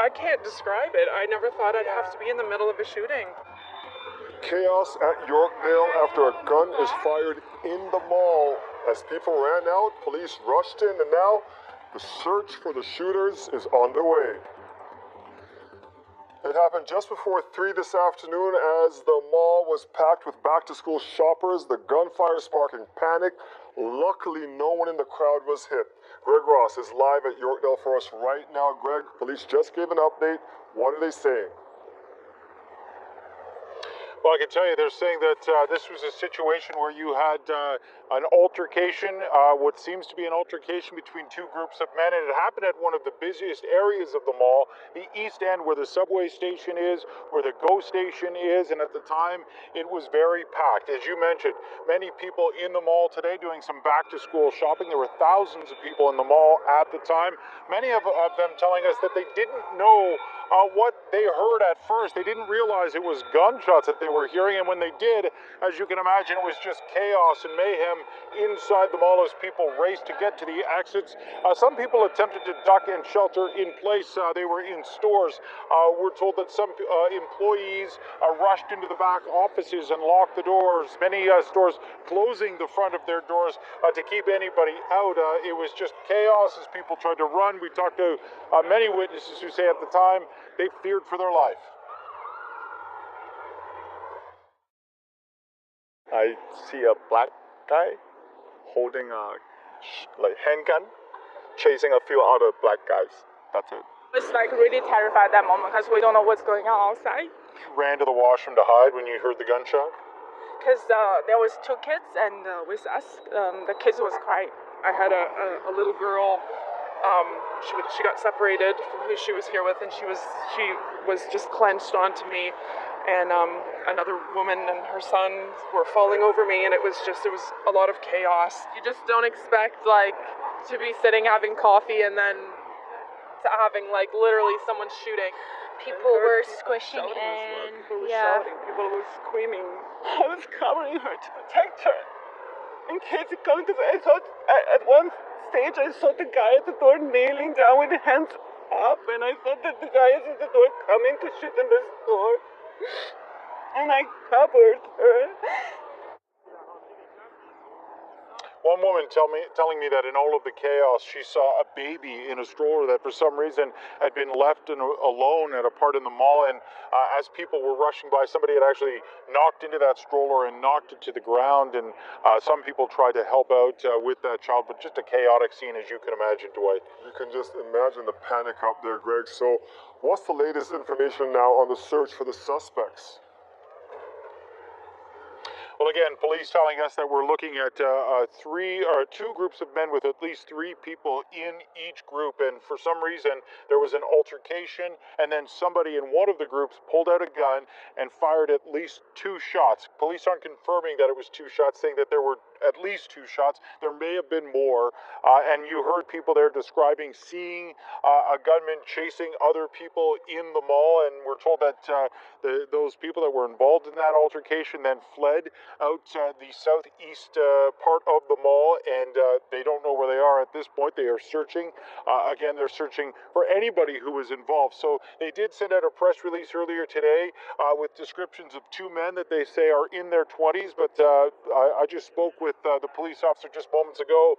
I can't describe it. I never thought I'd have to be in the middle of a shooting. Chaos at Yorkdale after a gun is fired in the mall. As people ran out, police rushed in, and now the search for the shooters is on the way. It happened just before 3 this afternoon as the mall was packed with back-to-school shoppers, the gunfire sparking panic. Luckily, no one in the crowd was hit. Greg Ross is live at Yorkdale for us right now. Greg, police just gave an update. What are they saying? Well, I can tell you they're saying that this was a situation where you had an altercation, what seems to be an altercation between two groups of men, and it happened at one of the busiest areas of the mall, the East End, where the subway station is, where the GO station is, and at the time it was very packed. As you mentioned, many people in the mall today doing some back-to-school shopping. There were thousands of people in the mall at the time, many of them telling us that they didn't know what they heard at first. They didn't realize it was gunshots that they were hearing, and when they did, as you can imagine, it was just chaos and mayhem inside the mall as people raced to get to the exits. Some people attempted to duck and shelter in place. They were in stores. We're told that some employees rushed into the back offices and locked the doors. Many stores closing the front of their doors to keep anybody out. It was just chaos as people tried to run. We talked to many witnesses who say at the time they feared for their life. I see a black guy holding a handgun, chasing a few other black guys. That's it. It's like really terrified at that moment because we don't know what's going on outside. You ran to the washroom to hide when you heard the gunshot? Because there was two kids and with us, the kids was crying. I had a little girl. She got separated from who she was here with, and she was just clenched onto me, and another woman and her son were falling over me, and it was a lot of chaos. You just don't expect to be sitting having coffee and then to having literally someone shooting. People were squishing and people were shouting, people were screaming. I was covering her to protect her in case it comes to. I thought at one stage I saw the guy at the door kneeling down with his hands up, and I thought that the guy is at the door coming to shoot in the store, and I covered her. One woman telling me that in all of the chaos, she saw a baby in a stroller that for some reason had been left alone at a part in the mall. And as people were rushing by, somebody had actually knocked into that stroller and knocked it to the ground. And some people tried to help out with that child, but just a chaotic scene, as you can imagine, Dwight. You can just imagine the panic up there, Greg. So what's the latest information now on the search for the suspects? Well, again, police telling us that we're looking at two groups of men with at least 3 people in each group, and for some reason there was an altercation, and then somebody in one of the groups pulled out a gun and fired at least 2 shots. Police aren't confirming that it was 2 shots, saying that there were at least 2 shots. There may have been more, and you heard people there describing seeing a gunman chasing other people in the mall, and we're told that those people that were involved in that altercation then fled out the southeast part of the mall, and they don't know where they are at this point. They are searching. Again, they're searching for anybody who was involved. So they did send out a press release earlier today with descriptions of 2 men that they say are in their 20s, but I just spoke with the police officer just moments ago,